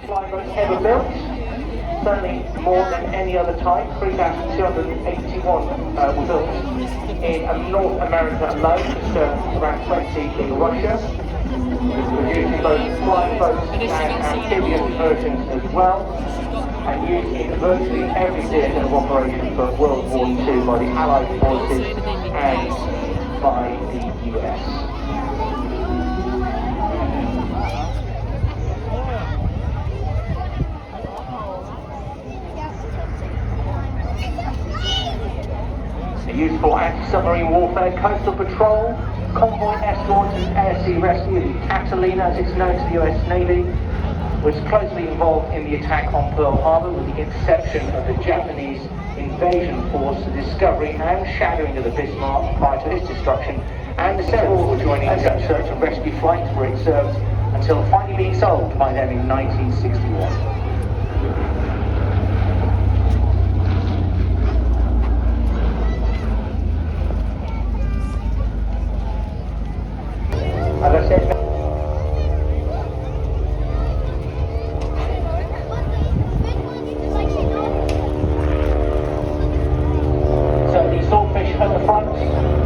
flyboats ever built, certainly more than any other type. 3,281 were built in North America alone, just around 20 in Russia. Producing both flyboats and amphibious versions as well, and used in virtually every theatre of operation for World War II by the Allied forces and by the US. Used for anti-submarine warfare, coastal patrol, convoy escort and air-sea rescue. The Catalina, as it's known to the US Navy, was closely involved in the attack on Pearl Harbor with the interception of the Japanese invasion force, the discovery and shadowing of the Bismarck prior to its destruction, and the several were joining in search and rescue flights where it served until finally being sold by them in 1961. As I said, so the Swordfish at the front,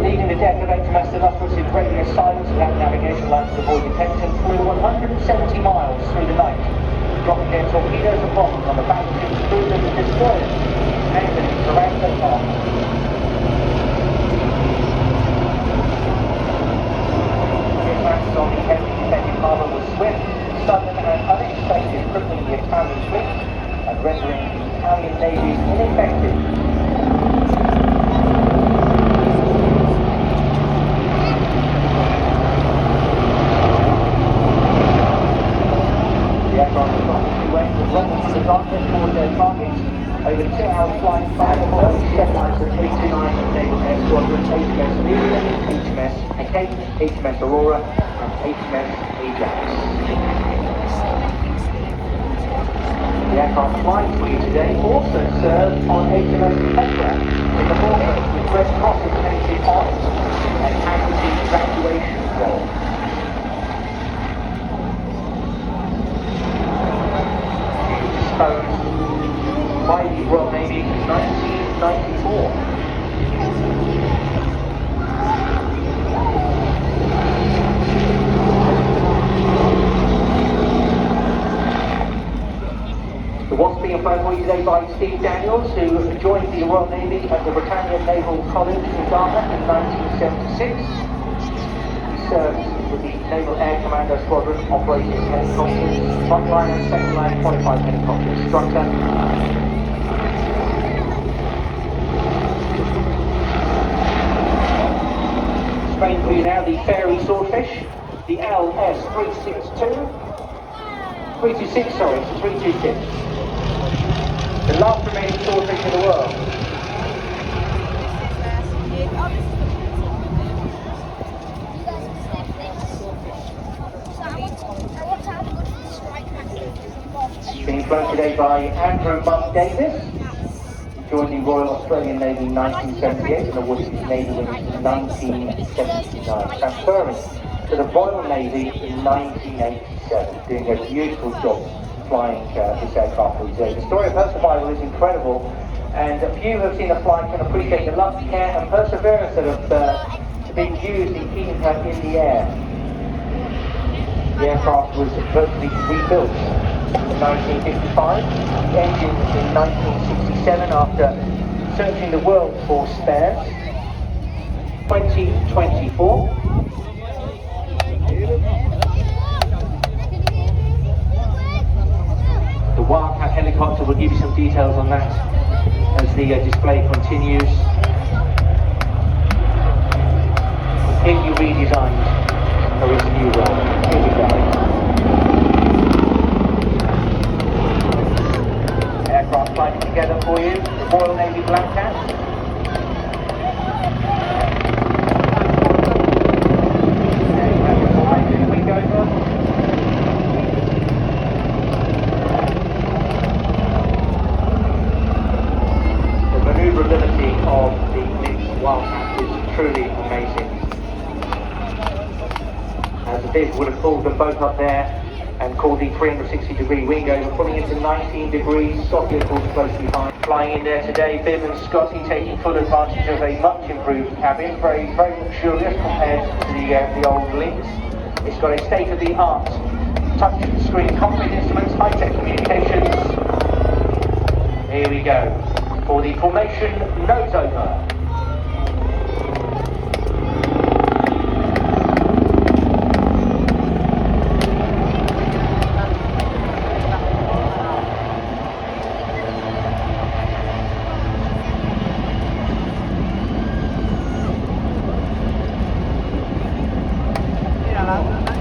leading the deck of HMS Illustrious in radio silence without navigation lights to avoid detection, flew 170 miles through the night, dropping their torpedoes and bombs on the battleships, cruisers and destroyers aimed at Taranto Harbor. On the heavily defended harbour was swift, sudden and unexpected, crippling the Italian fleet and rendering the Italian Navy ineffective. The aircraft was not went with rumble to the darkness towards their targets. Over 2 hours flying by the early setlines of 329 Naval Air Squadron, HMS Miriam, HMS Kate, HMS Aurora, and HMS Ajax. The aircraft flying for you today also served on HMS Petra in the Baltic with Red Crosses painted on it and casualty evacuation role. Disposed by the Royal Navy in 1994. The Wasp being flown for you today by Steve Daniels, who joined the Royal Navy at the Britannia Naval College in Dartmouth in 1976. He served with the Naval Air Commando Squadron operating helicopters, frontline and second line qualified helicopter instructor. Spraying for you now the Fairy Swordfish, the LS-326, sorry, it's 326. The last remaining swordfish in the world. Being flown today by Andrew Monk Davis. He joined the Royal Australian Navy in 1978 and awarded his Navy wing in 1979, transferring to the Royal Navy in 1987, doing a beautiful job flying this aircraft for today. The story of her survival is incredible, and few who have seen her fly can appreciate the love, care and perseverance that have been used in keeping her in the air. The aircraft was virtually rebuilt in 1955, the engine in 1967 after searching the world for spares. 2024. The Wildcat helicopter will give you some details on that as the display continues. Completely redesigned for its new role. Here we go. Aircraft flying together for you. The Royal Navy Black Cat. Here we go. Maneuverability of the Wildcat is truly amazing. As the vehicle would have pulled them both up there and called the 360-degree wing over, pulling into 19 degrees. Scotty, of course, closely behind. Flying in there today, Bim and Scotty taking full advantage of a much improved cabin, very luxurious compared to the old Lynx. It's got a state-of-the-art touch screen cockpit instruments, high-tech communications. Here we go for the formation nose over.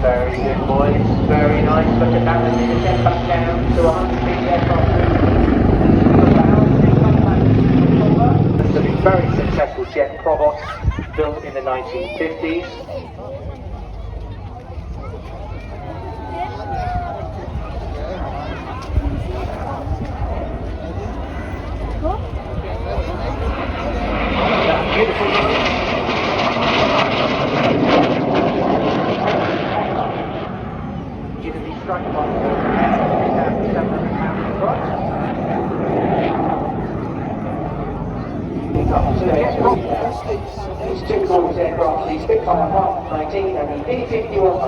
Very good, boys. Very nice. Look at that. Let's get back down to 100 feet aircraft. It's a very successful jet, Provost, built in the 1950s. Beautiful. Strike one, It's two corners aircraft, the Spitfire Part 19 and the D-51.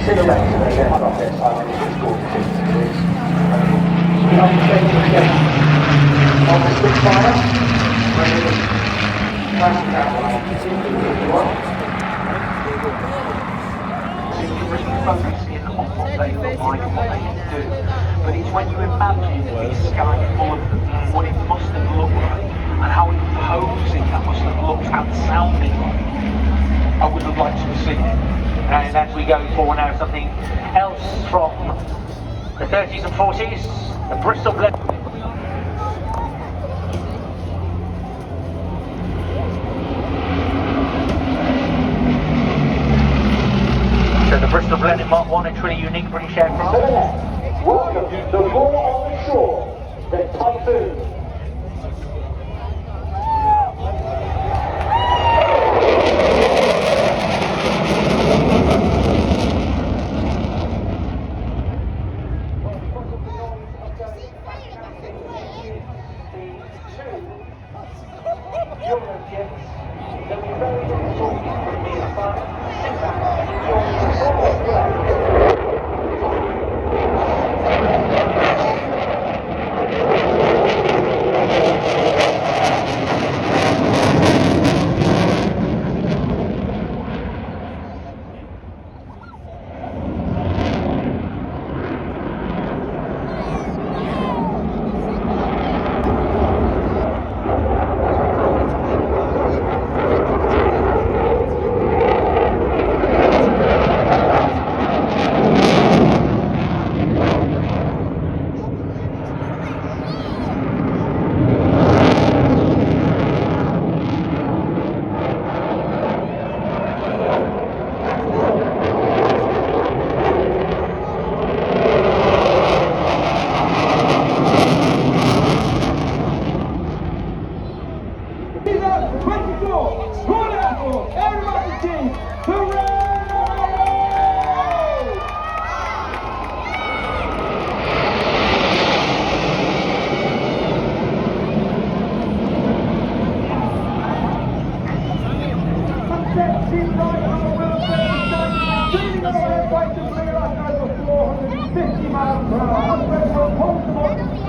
Silhouette to the left of their side, it's called the degrees. The unchanging shape of the Spitfire, passing that way, if you want. So you can really focus in on what they look like and what they can do. But it's when you imagine the sky full of what it must have looked like, and how imposing that must have looked and sounded like. I would have liked to have seen it. And as we go for now, something else from the 30s and 40s, the Bristol blend. So the Bristol Blended Mark 1, a truly unique British aircraft. Welcome to the More on the Shore, the Typhoon.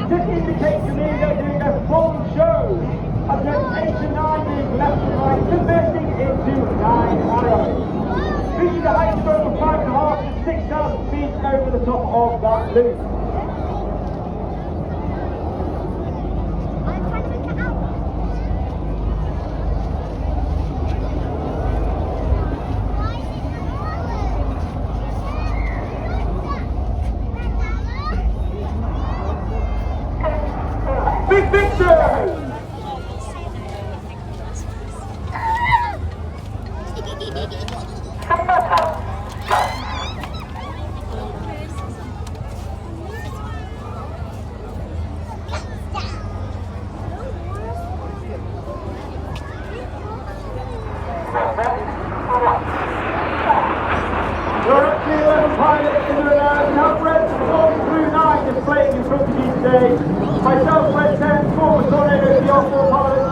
This indicates to me they're doing a full show. I've done 8 to 9 being left and right, converting into 9 arrows. Reaching the height of over 5.5 to 6,000 feet over the top of that loop. Big picture! today. Myself, Red 10, former Tornado, the Osborne pilot,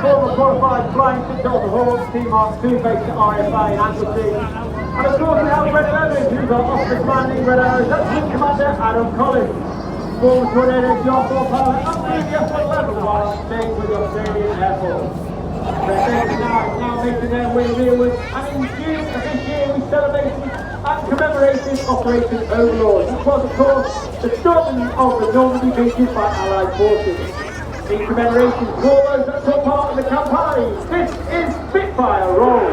former qualified flying six over Hawks, Team Mark 2 based at RFA in Anglesey. And of course we have Red 11, who's our officer commanding Red Arrows, that's Wing Commander Adam Collins. Former Tornado, the Osborne pilot, up to the F-11 while staying with the Australian Air Force. They're now making their way rearwards, and in June of this year we celebrated and commemorated Operation Overlord, which was of course the storming of the Normandy beaches by Allied forces. In commemoration to all those that took part in the campaign, this is Spitfire Roll.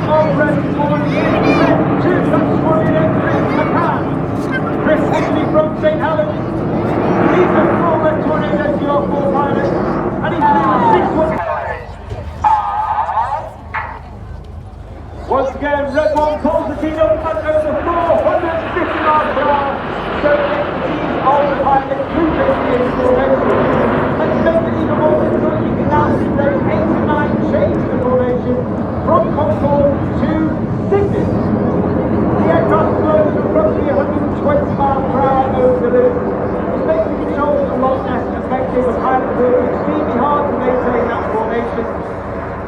Already falling in, two trucks falling in, Chris Higley from St. Helens. He's a former Tornado Yorkshire pilot, and he's doing 6-1. Once again, Red 1 pulls the team up and over 450 miles per hour, so the team of the pilot through the formation. And to make it even more difficult, you can now see those 8 and 9 change the formation from Concord to Cygnus. The aircraft flows at roughly 120 miles per hour over the loop, which makes the controls a lot less effective. The pilot will be extremely hard to maintain that formation.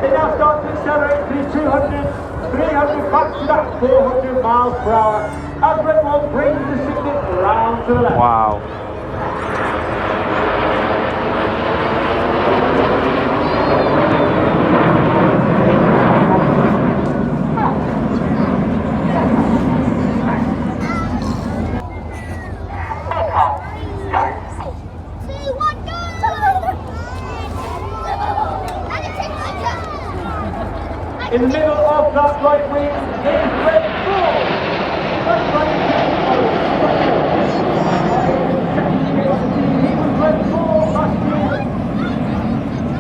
They now start to accelerate through 200, 300 back to that 400 miles per hour as Red 1 brings the Cygnus around to the left. Wow. In the middle of that right wing is Red 4. That's right he was Red 4 last year.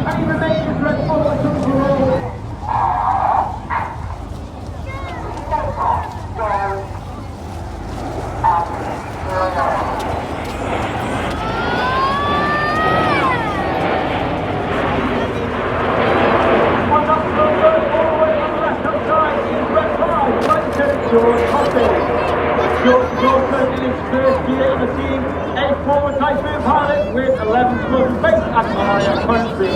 And he remains Red 4 until the roll. George Dawson in his first year in the team, a former Typhoon pilot with 11 squadrons based at Mahaya Country.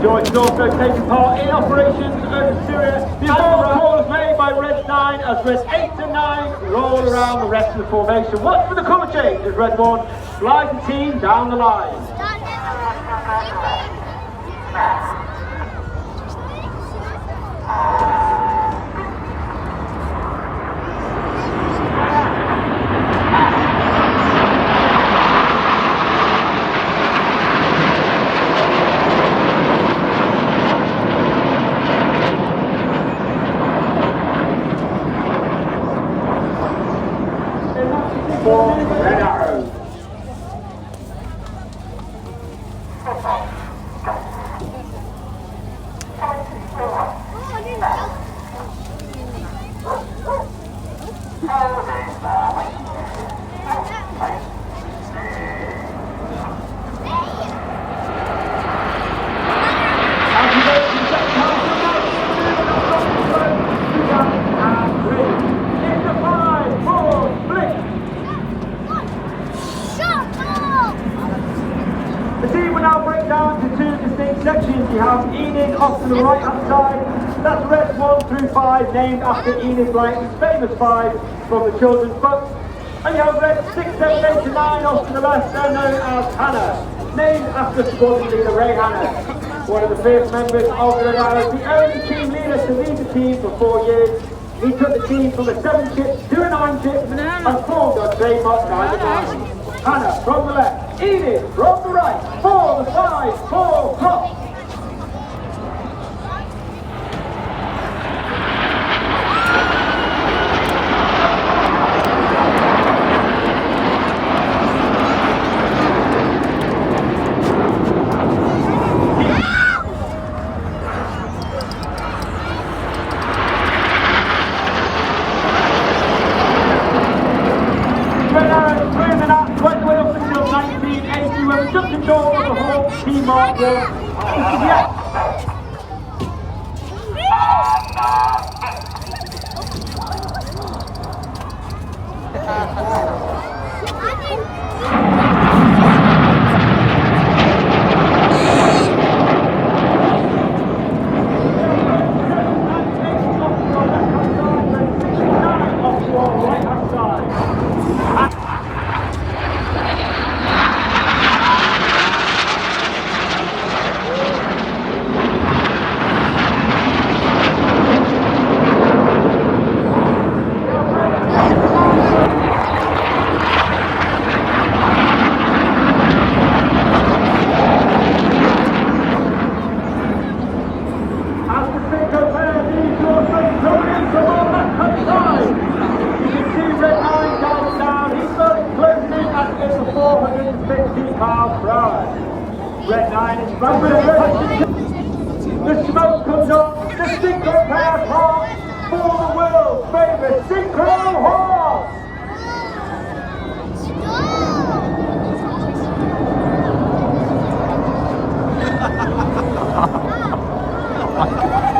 George is also taking part in operations over Syria. The call was made by Red 9 as Red 8 and 9 roll around the rest of the formation. Watch for the colour change as Red 1 slides the team down the line. For Red Arrows. Sections. You have Enid off to the right hand side. That's Red 1 through 5, named after Enid Blyton's famous 5 from the children's book. And you have Red 6, 7, 8 and 9 off to the left. They're known as Hannah, named after squadron leader Ray Hannah, one of the first members of the Red Arrows, the only team leader to lead the team for 4 years. He took the team from a 7-ship to a 9-ship and formed our trademark 9 Hannah from the left, Enid from the right, 4, the 5, 4, cross. Team Mark 1, Right with the smoke comes up, the synchro pass horse for the world's favourite synchro horse. Oh my God.